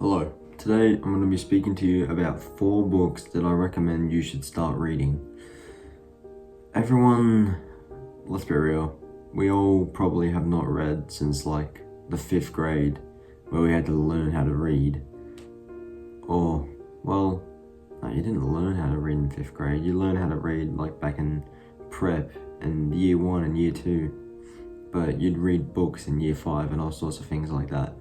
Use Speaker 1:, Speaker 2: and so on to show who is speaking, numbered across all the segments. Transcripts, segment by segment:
Speaker 1: Hello, today I'm going to be speaking to you about 4 books that I recommend you should start reading. Everyone, let's be real, we all probably have not read since like the 5th grade, where we had to learn how to read. Or, well, no, you didn't learn how to read in 5th grade, you learned how to read like back in prep and year 1 and year 2, but you'd read books in year 5 and all sorts of things like that.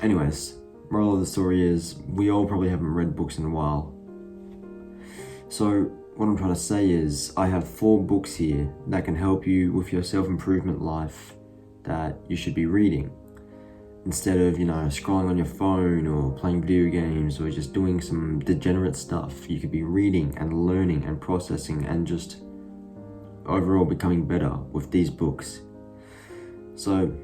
Speaker 1: Anyways, moral of the story is we all probably haven't read books in a while. So what I'm trying to say is I have 4 books here that can help you with your self-improvement life that you should be reading. Instead of, scrolling on your phone or playing video games or just doing some degenerate stuff, you could be reading and learning and processing and just overall becoming better with these books. So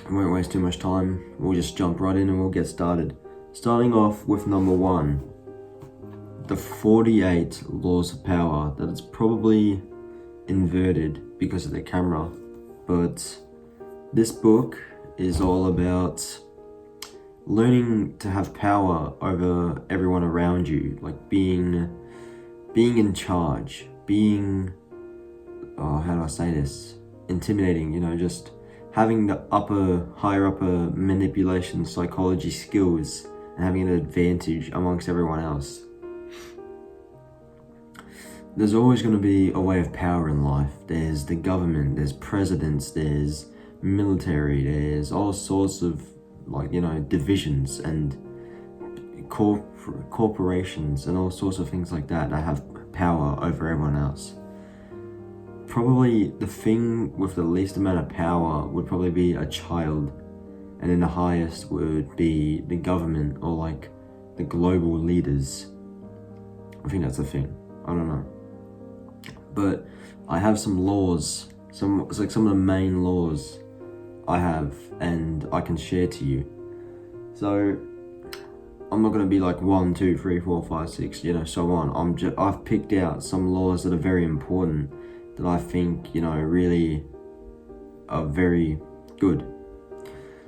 Speaker 1: I won't waste too much time, we'll just jump right in and we'll get started. Starting off with number 1, The 48 Laws of Power. That is probably inverted because of the camera, but this book is all about learning to have power over everyone around you, like being in charge, being, how do I say this? Intimidating, just having the higher upper manipulation psychology skills and having an advantage amongst everyone else. There's always going to be a way of power in life. There's the government, there's presidents, there's military, there's all sorts of divisions and corporations and all sorts of things like that have power over everyone else. Probably the thing with the least amount of power would probably be a child, and then the highest would be the government or like the global leaders. I think that's the thing. I don't know. But I have some laws, some of the main laws I have and I can share to you. So I'm not going to be like 1, 2, 3, 4, 5, 6, so on. I've picked out some laws that are very important that I think, really are very good.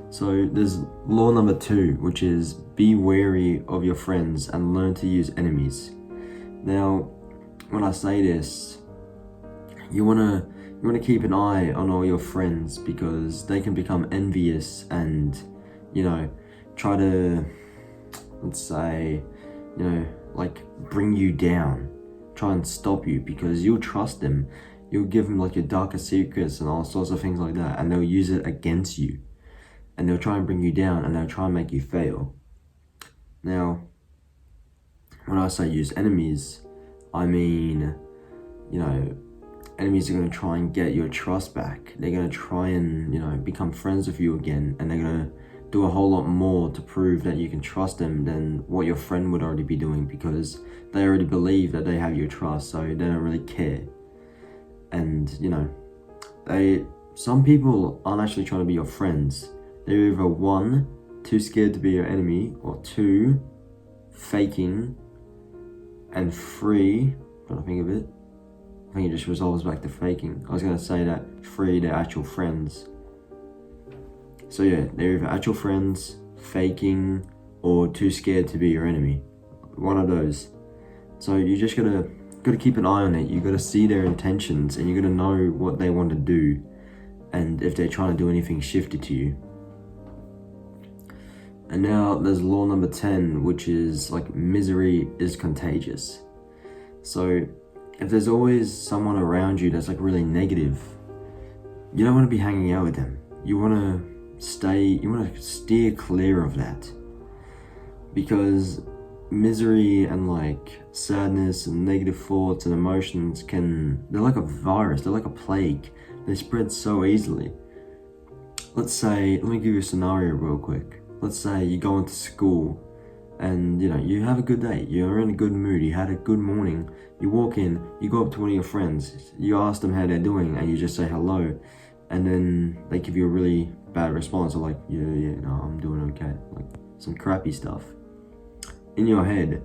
Speaker 1: So there's law number 2, which is be wary of your friends and learn to use enemies. Now, when I say this, you wanna keep an eye on all your friends because they can become envious and, try to, let's say, bring you down, try and stop you because you'll trust them. You'll give them like your darkest secrets and all sorts of things like that, and they'll use it against you. And they'll try and bring you down and they'll try and make you fail. Now, when I say use enemies, I mean, enemies are going to try and get your trust back. They're going to try and, become friends with you again, and they're going to do a whole lot more to prove that you can trust them than what your friend would already be doing because they already believe that they have your trust, so they don't really care. And, some people aren't actually trying to be your friends. They're either 1, too scared to be your enemy, or 2, faking, and 3, trying to think of it. I think it just resolves back to faking. I was going to say that 3, they're actual friends. So yeah, they're either actual friends, faking, or too scared to be your enemy. One of those. So you just gotta keep an eye on it. You gotta see their intentions and you gotta know what they want to do and if they're trying to do anything shifty to you. And now there's law number 10, which is like misery is contagious. So if there's always someone around you that's like really negative, you don't want to be hanging out with them. You want to steer clear of that, because misery and like sadness and negative thoughts and emotions they're like a virus, they're like a plague. They spread so easily. Let me give you a scenario real quick. Let's say you go into school and you have a good day, you're in a good mood, you had a good morning, you walk in, you go up to one of your friends, you ask them how they're doing and you just say hello, and then they give you a really bad response of like, yeah, no, I'm doing okay, like some crappy stuff. In your head,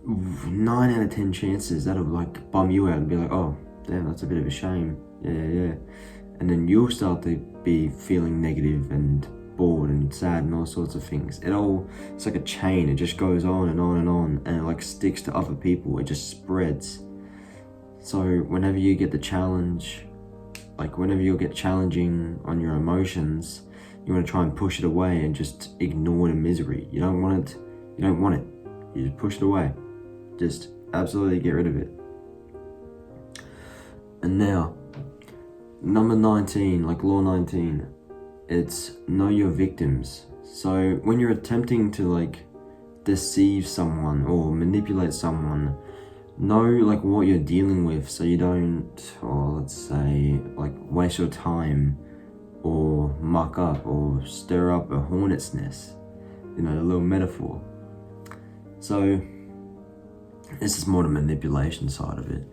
Speaker 1: 9 out of 10 chances that'll like bum you out and be like, oh damn, that's a bit of a shame, yeah. And then you'll start to be feeling negative and bored and sad and all sorts of things. It's like a chain. It just goes on and on and on, and it like sticks to other people. It just spreads. So whenever you get the challenge, like whenever you get challenging on your emotions, you want to try and push it away and just ignore the misery. You don't want it. You just push it away. Just absolutely get rid of it. And now, number 19, like law 19, it's know your victims. So when you're attempting to like deceive someone or manipulate someone, know like what you're dealing with, so you don't, or let's say, like waste your time or muck up or stir up a hornet's nest, a little metaphor. So this is more the manipulation side of it.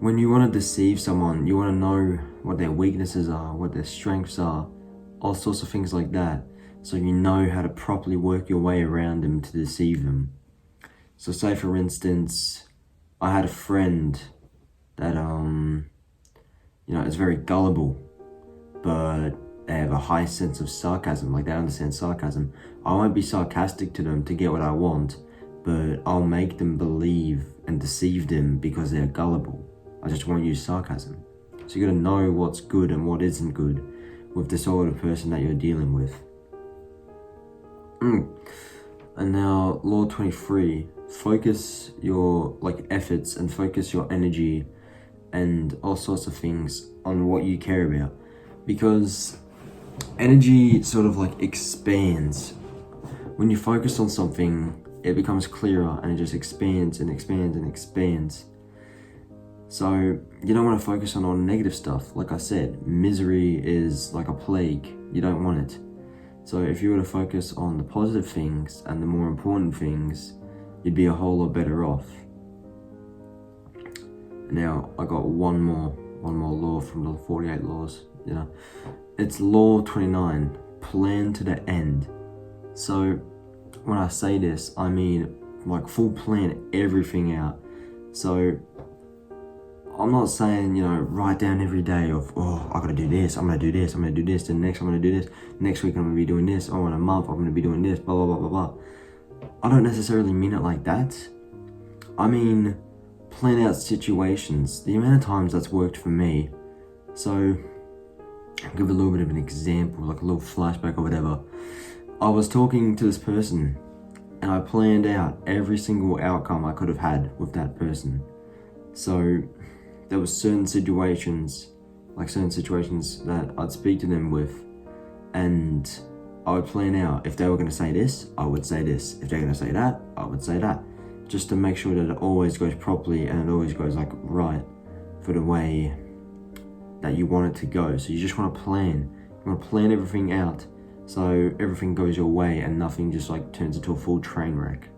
Speaker 1: When you want to deceive someone, you want to know what their weaknesses are, what their strengths are, all sorts of things like that, so you know how to properly work your way around them to deceive them. So say for instance, I had a friend that is very gullible, but they have a high sense of sarcasm, like they understand sarcasm. I won't be sarcastic to them to get what I want, but I'll make them believe and deceive them because they're gullible. I just won't use sarcasm. So you gotta know what's good and what isn't good with the sort of person that you're dealing with. And now, law 23, focus your efforts and focus your energy and all sorts of things on what you care about, because energy sort of expands. When you focus on something, it becomes clearer and it just expands and expands and expands. So you don't want to focus on all negative stuff. Like I said, misery is like a plague. You don't want it. So if you were to focus on the positive things and the more important things, you'd be a whole lot better off. Now I got one more law from the 48 laws. It's law 29, plan to the end. So when I say this, I mean full plan everything out. So I'm not saying, write down every day of, I gotta do this, I'm gonna do this, then next I'm gonna do this, next week I'm gonna be doing this, in a month I'm gonna be doing this, blah, blah, blah, blah, blah. I don't necessarily mean it like that. I mean, plan out situations, the amount of times that's worked for me. So, I'll give a little bit of an example, like a little flashback or whatever. I was talking to this person, and I planned out every single outcome I could have had with that person. So, there were certain situations that I'd speak to them with, and I would plan out, if they were going to say this, I would say this. If they're going to say that, I would say that. Just to make sure that it always goes properly and it always goes right for the way that you want it to go. So you just want to plan. You want to plan everything out so everything goes your way and nothing just turns into a full train wreck.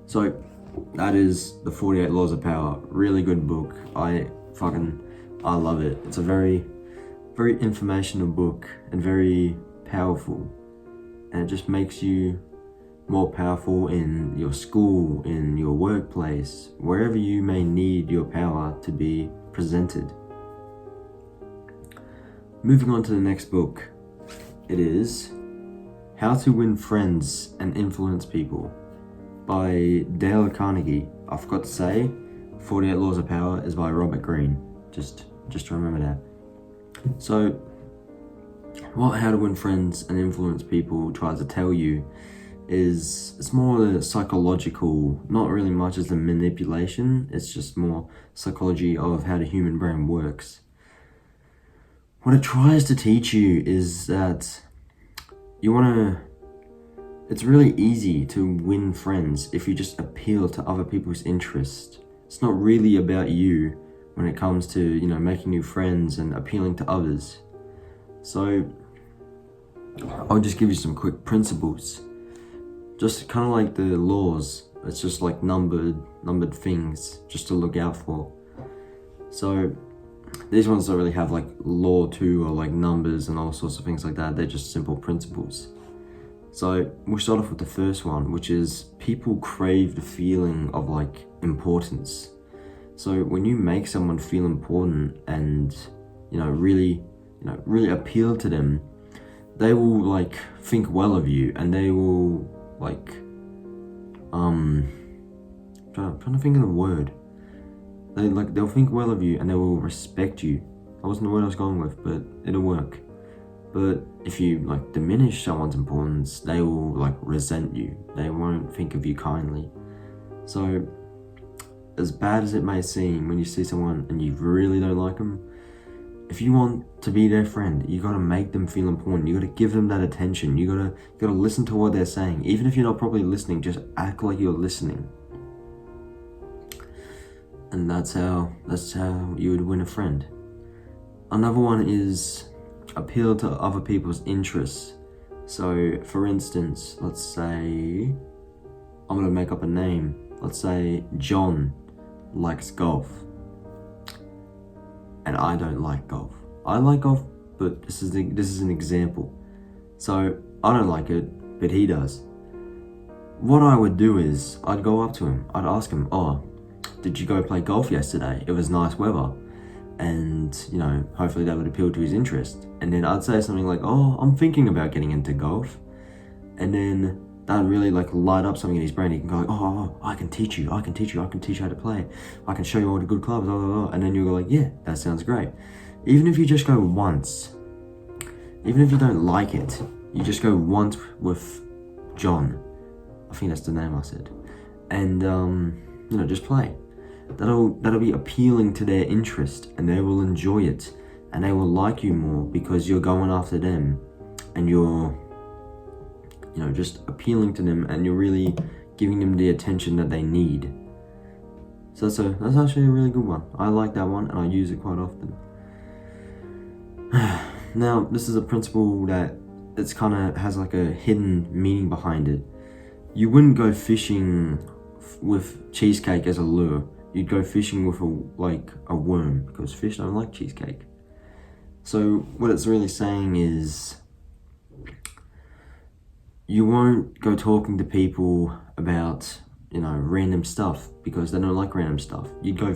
Speaker 1: So that is the 48 Laws of Power. Really good book. I love it. It's a very, very informational book and very powerful. And it just makes you more powerful in your school, in your workplace, wherever you may need your power to be presented. Moving on to the next book. It is How to Win Friends and Influence People by Dale Carnegie. I forgot to say, 48 Laws of Power is by Robert Greene. Just remember that. So, what How to Win Friends and Influence People tries to tell you is, it's more the psychological, not really much as the manipulation, it's just more psychology of how the human brain works. What it tries to teach you is that it's really easy to win friends if you just appeal to other people's interests. It's not really about you when it comes to, making new friends and appealing to others. So, I'll just give you some quick principles. Just kind of like the laws, it's just like numbered things just to look out for. So, these ones don't really have law 2 or numbers and all sorts of things like that. They're just simple principles. So we'll start off with the first one, which is people crave the feeling of importance. So when you make someone feel important and really appeal to them, they will like think well of you, and they will like trying to think of the word. They'll think well of you and they will respect you. That wasn't the word I was going with, but it'll work. But if you like diminish someone's importance, they will like resent you. They won't think of you kindly. So as bad as it may seem when you see someone and you really don't like them, if you want to be their friend, you gotta make them feel important. You gotta give them that attention. You gotta listen to what they're saying. Even if you're not properly listening, just act like you're listening. And that's how you would win a friend. Another one is appeal to other people's interests. So, for instance, let's say I'm gonna make up a name. Let's say John likes golf, and I don't like golf. I like golf, but this is an example. So I don't like it, but he does. What I would do is I'd go up to him. I'd ask him, "Oh, did you go play golf yesterday? It was nice weather." And, hopefully that would appeal to his interest. And then I'd say something like, "Oh, I'm thinking about getting into golf." And then that would really like light up something in his brain. He can go like, "Oh, I can teach you. I can teach you how to play. I can show you all the good clubs, blah, blah, blah." And then you'll go like, "Yeah, that sounds great." Even if you just go once, even if you don't like it, you just go once with John. I think that's the name I said. And, just play. That'll be appealing to their interest, and they will enjoy it, and they will like you more because you're going after them, and you're, just appealing to them, and you're really giving them the attention that they need. So that's actually a really good one. I like that one, and I use it quite often. Now, this is a principle that it's kind of has like a hidden meaning behind it. You wouldn't go fishing with cheesecake as a lure. You'd go fishing with a worm, because fish don't like cheesecake. So what it's really saying is you won't go talking to people about, random stuff, because they don't like random stuff. You'd go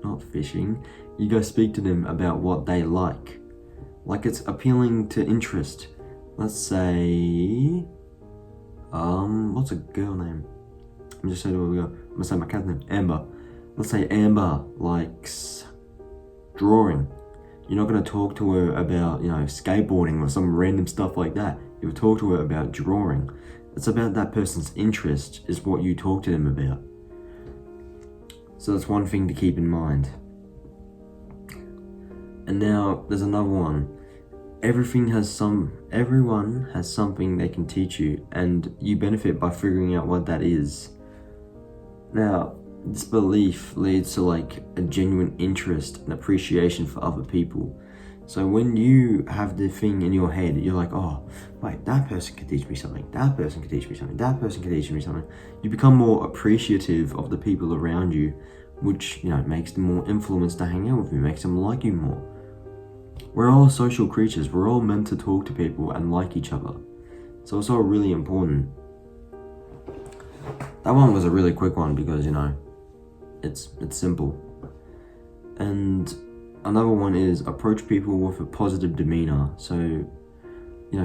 Speaker 1: not fishing, you go speak to them about what they like. Like it's appealing to interest. Let's say, what's a girl name? I'm just saying where we go. I'm gonna say my cat's name, Amber. Let's say Amber likes drawing. You're not going to talk to her about, skateboarding or some random stuff like that. You'll talk to her about drawing. It's about that person's interest is what you talk to them about. So that's one thing to keep in mind. And now there's another one. Everyone has something they can teach you, and you benefit by figuring out what that is. Now, this belief leads to like a genuine interest and appreciation for other people. So when you have the thing in your head, you're like, "Oh, wait, that person can teach me something. That person can teach me something. That person can teach me something." You become more appreciative of the people around you, which, makes them more influenced to hang out with you, makes them like you more. We're all social creatures. We're all meant to talk to people and like each other. So it's all really important. That one was a really quick one because, it's simple. And another one is approach people with a positive demeanor. So,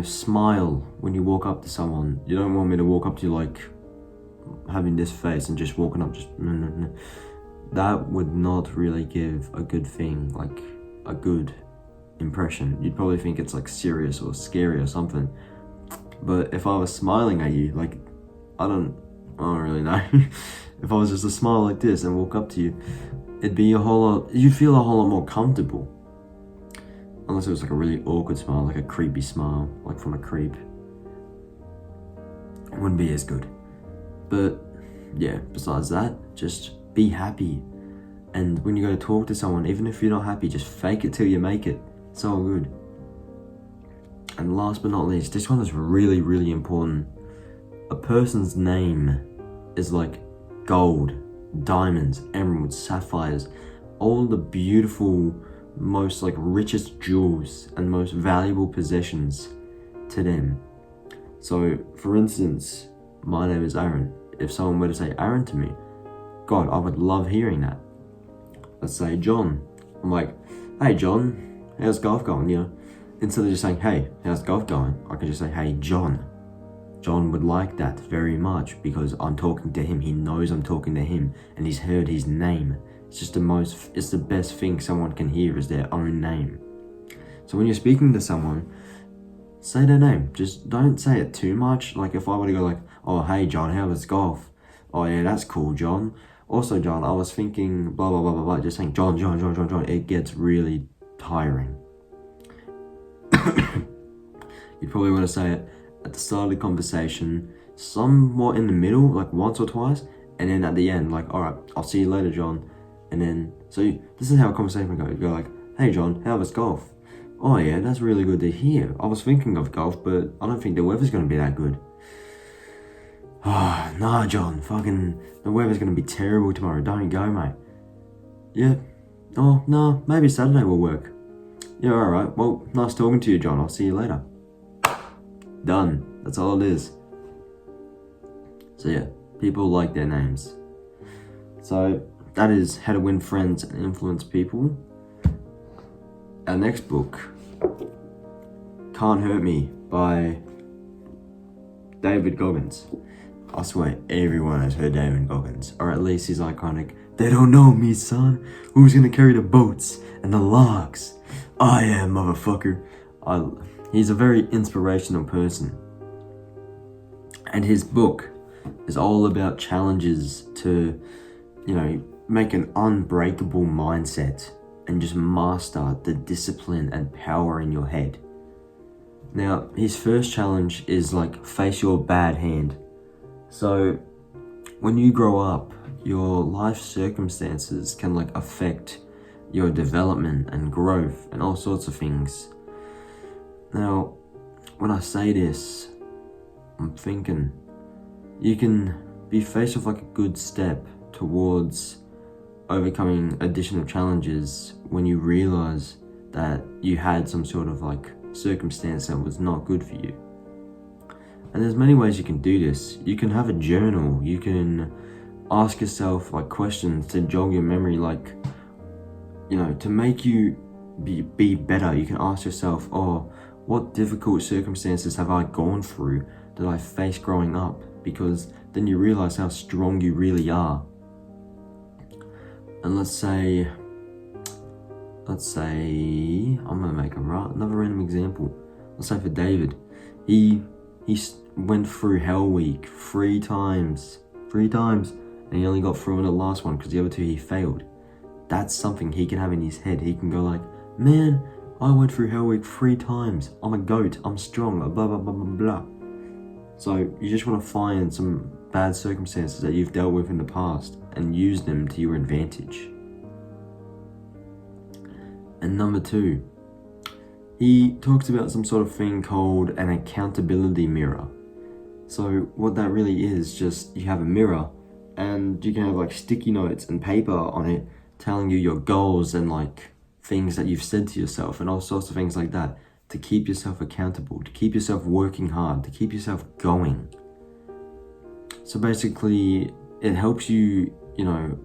Speaker 1: smile when you walk up to someone. You don't want me to walk up to you like having this face and just walking up no. That would not really give a good thing, like a good impression. You'd probably think it's like serious or scary or something. But if I was smiling at you, like, I don't really know. If I was just a smile like this and walk up to you, you'd feel a whole lot more comfortable. Unless it was like a really awkward smile, like a creepy smile, like from a creep. It wouldn't be as good. But yeah, besides that, just be happy. And when you go to talk to someone, even if you're not happy, just fake it till you make it. It's all good. And last but not least, this one is really, really important. A person's name is like gold, diamonds, emeralds, sapphires, all the beautiful, most like richest jewels and most valuable possessions to them. So for instance, my name is Aaron. If someone were to say Aaron to me, God, I would love hearing that. Let's say John. I'm like, "Hey John, how's golf going?" instead of just saying, hey, how's golf going? I can just say, hey, John. John would like that very much because I'm talking to him. He knows I'm talking to him and he's heard his name. It's the best thing someone can hear is their own name. So when you're speaking to someone, say their name. Just don't say it too much. Like if I were to go like, oh, hey, John, how was golf? Oh, yeah, that's cool, John. Also, John, I was thinking blah, blah, blah, blah, blah. Just saying John. It gets really tiring. You probably want to say it at the start of the conversation, somewhat in the middle, like once or twice, and then at the end, like, all right, I'll see you later, John. And then, so this is how a conversation would go. You go like, hey, John, how was golf? Oh, yeah, that's really good to hear. I was thinking of golf, but I don't think the weather's going to be that good. Oh, nah, John, the weather's going to be terrible tomorrow. Don't go, mate. Yeah. Oh, no, maybe Saturday will work. Yeah, all right. Well, nice talking to you, John. I'll see you later. Done. That's all it is. So yeah, people like their names. So that is How to Win Friends and Influence People. Our next book, Can't Hurt Me by David Goggins. I swear everyone has heard David Goggins, or at least he's iconic. They don't know me, son. Who's gonna carry the boats and the logs? I am, motherfucker. He's a very inspirational person. And his book is all about challenges to, make an unbreakable mindset and just master the discipline and power in your head. Now, his first challenge is like face your bad hand. So, when you grow up, your life circumstances can affect your development and growth and all sorts of things. Now, when I say this, I'm thinking you can be faced with a good step towards overcoming additional challenges when you realize that you had some sort of circumstance that was not good for you. And there's many ways you can do this. You can have a journal. You can ask yourself questions to jog your memory, to make you be better. You can ask yourself, what difficult circumstances have I gone through that I faced growing up? Because then you realize how strong you really are. And let's say, I'm gonna make another random example. Let's say for David, he went through Hell Week 3 times, and he only got through in the last one because the other 2 he failed. That's something he can have in his head. He can go man, I went through Hell Week 3 times. I'm a goat. I'm strong. Blah, blah, blah, blah, blah. So you just want to find some bad circumstances that you've dealt with in the past and use them to your advantage. And number 2, he talks about some sort of thing called an accountability mirror. So what that really is, just you have a mirror and you can have sticky notes and paper on it telling you your goals and things that you've said to yourself and all sorts of things like that to keep yourself accountable, to keep yourself working hard, to keep yourself going. So basically, it helps you,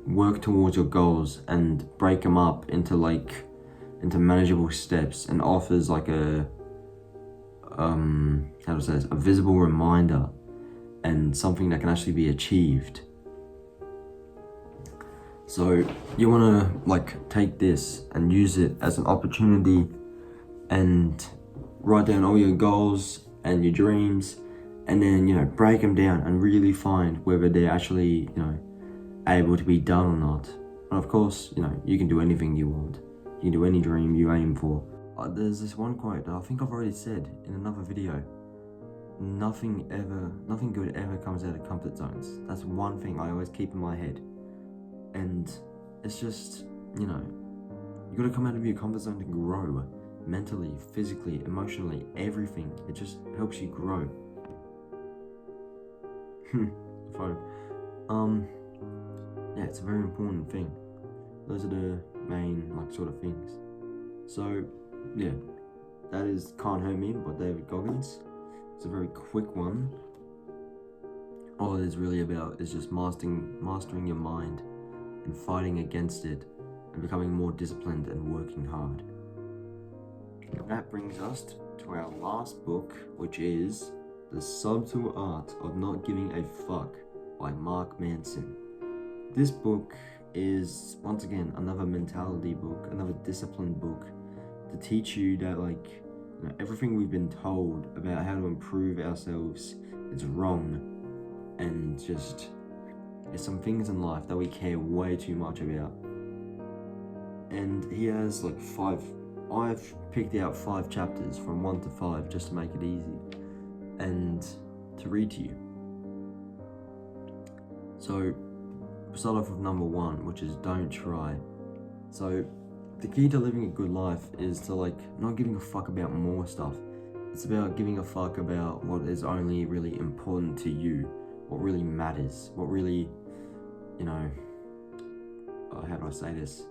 Speaker 1: work towards your goals and break them up into manageable steps and offers a visible reminder and something that can actually be achieved. So you want to take this and use it as an opportunity and write down all your goals and your dreams and then, break them down and really find whether they're actually, able to be done or not. And of course, you can do anything you want. You can do any dream you aim for. There's this one quote that I think I've already said in another video. Nothing good ever comes out of comfort zones. That's one thing I always keep in my head. And it's just, you gotta come out of your comfort zone to grow. Mentally, physically, emotionally, everything. It just helps you grow. Yeah, it's a very important thing. Those are the main, sort of things. So, yeah, that is Can't Hurt Me by David Goggins. It's a very quick one. All it is really about is just mastering your mind and fighting against it and becoming more disciplined and working hard. And that brings us to our last book, which is The Subtle Art of Not Giving a Fuck by Mark Manson. This book is, once again, another mentality book, another discipline book to teach you that, everything we've been told about how to improve ourselves is wrong, and just there's some things in life that we care way too much about. And he has I've picked out 5 chapters from 1 to 5 just to make it easy and to read to you. So we'll start off with number 1, which is don't try. So the key to living a good life is to not giving a fuck about more stuff. It's about giving a fuck about what is only really important to you, what really matters, what really, how do I say this?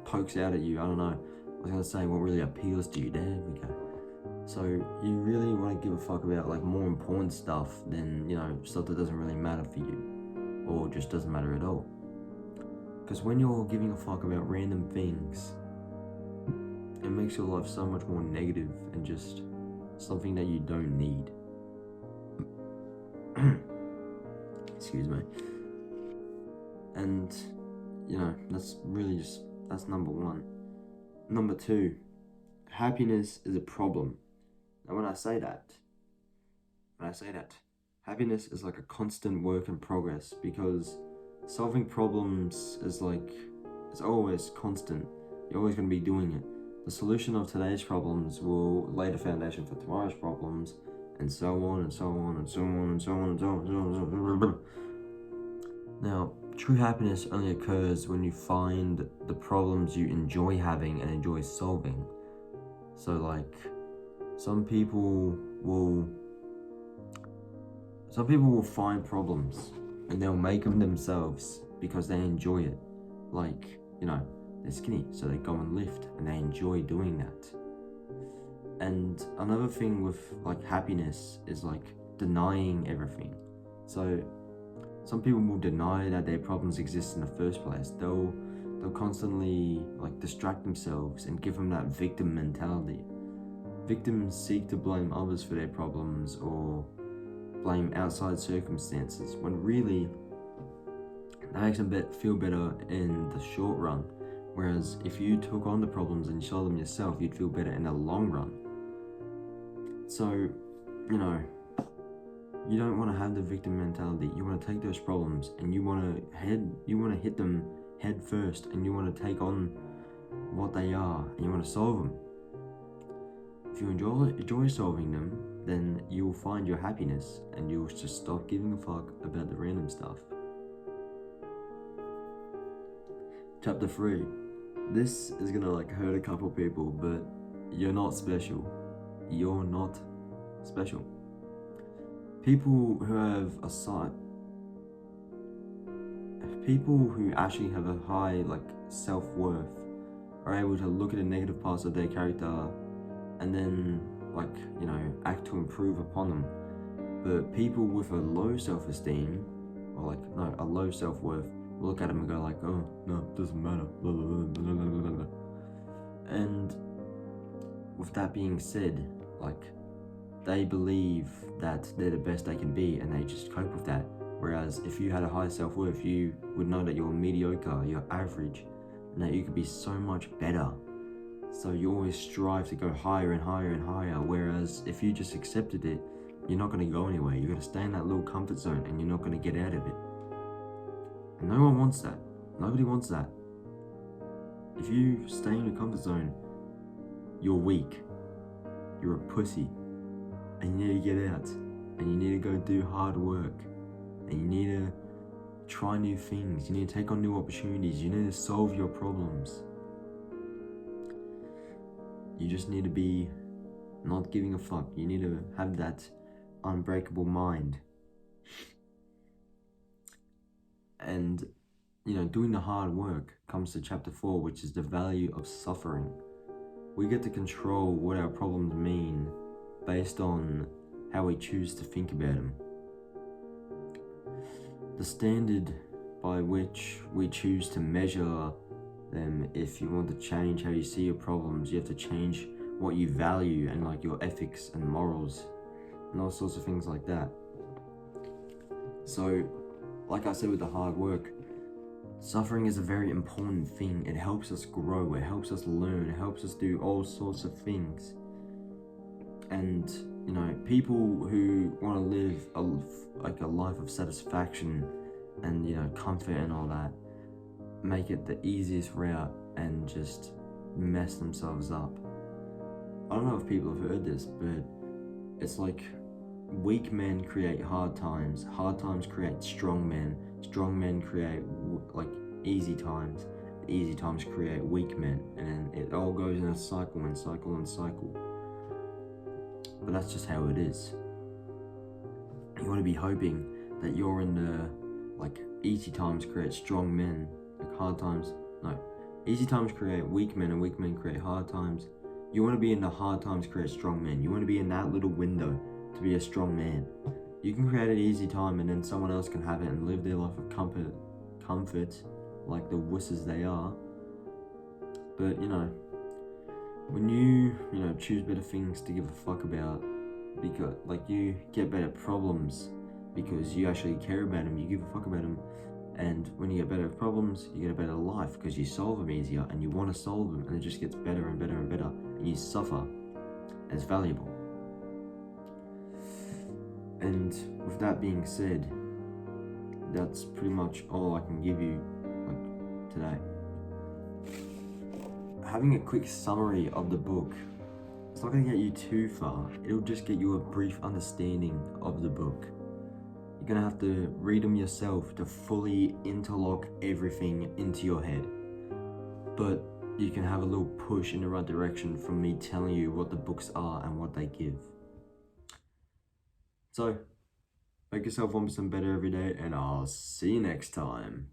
Speaker 1: Pokes out at you. I don't know. I was gonna say what really appeals to you. There we go. So you really want to give a fuck about more important stuff than stuff that doesn't really matter for you, or just doesn't matter at all. Because when you're giving a fuck about random things, it makes your life so much more negative and just something that you don't need. Excuse me. And that's number 1. Number 2, happiness is a problem. Now when I say that, happiness is like a constant work in progress, because solving problems is it's always constant. You're always going to be doing it. The solution of today's problems will lay the foundation for tomorrow's problems, and so on and so on and so on and so on and so on and so on. Now, true happiness only occurs when you find the problems you enjoy having and enjoy solving. So some people will find problems and they'll make them themselves because they enjoy it. They're skinny, so they go and lift and they enjoy doing that. And another thing with happiness is denying everything. So some people will deny that their problems exist in the first place. They'll constantly distract themselves and give them that victim mentality. Victims seek to blame others for their problems or blame outside circumstances, when really that makes them feel better in the short run. Whereas if you took on the problems and solved them yourself, you'd feel better in the long run. So, you don't want to have the victim mentality. You want to take those problems and you want to hit them head first, and you want to take on what they are and you want to solve them. If you enjoy solving them, then you will find your happiness and you'll just stop giving a fuck about the random stuff. Chapter 3. This is gonna hurt a couple people, but you're not special. You're not special. People who actually have a high self-worth are able to look at the negative parts of their character and then act to improve upon them. But people with a low self-esteem or a low self-worth look at them and go oh no, it doesn't matter, blah, blah, blah, blah, blah, blah. And with that being said, they believe that they're the best they can be and they just cope with that. Whereas if you had a high self-worth, you would know that you're mediocre, you're average, and that you could be so much better. So you always strive to go higher and higher and higher. Whereas if you just accepted it, you're not going to go anywhere. You're going to stay in that little comfort zone and you're not going to get out of it. And no one wants that. Nobody wants that. If you stay in your comfort zone, you're weak. You're a pussy. And you need to get out. And you need to go do hard work. And you need to try new things. You need to take on new opportunities. You need to solve your problems. You just need to be not giving a fuck. You need to have that unbreakable mind. And, doing the hard work comes to chapter 4, which is the value of suffering. We get to control what our problems mean based on how we choose to think about them. The standard by which we choose to measure them. If you want to change how you see your problems, you have to change what you value and like your ethics and morals and all sorts of things like that. So, like I said with the hard work, suffering is a very important thing. It helps us grow, it helps us learn, it helps us do all sorts of things. And you know, people who want to live a life of satisfaction and, you know, comfort and all that, make it the easiest route and just mess themselves up. I don't know if people have heard this, but it's like weak men create hard times create strong men create like easy times create weak men, and then it all goes in a cycle and cycle and cycle. But that's just how it is. You want to be hoping that you're in the like easy times create strong men, like hard times, no, easy times create weak men and weak men create hard times. You want to be in the hard times create strong men. You want to be in that little window to be a strong man. You can create an easy time and then someone else can have it and live their life of comfort like the wusses they are. But you know, when you choose better things to give a fuck about, because like you get better problems because you actually care about them, you give a fuck about them, and when you get better problems, you get a better life because you solve them easier and you want to solve them, and it just gets better and better and better, and you suffer. It's valuable. And with that being said, that's pretty much all I can give you like today. Having a quick summary of the book, it's not going to get you too far. It'll just get you a brief understanding of the book. You're going to have to read them yourself to fully interlock everything into your head. But you can have a little push in the right direction from me telling you what the books are and what they give. So, make yourself 1% better every day, and I'll see you next time.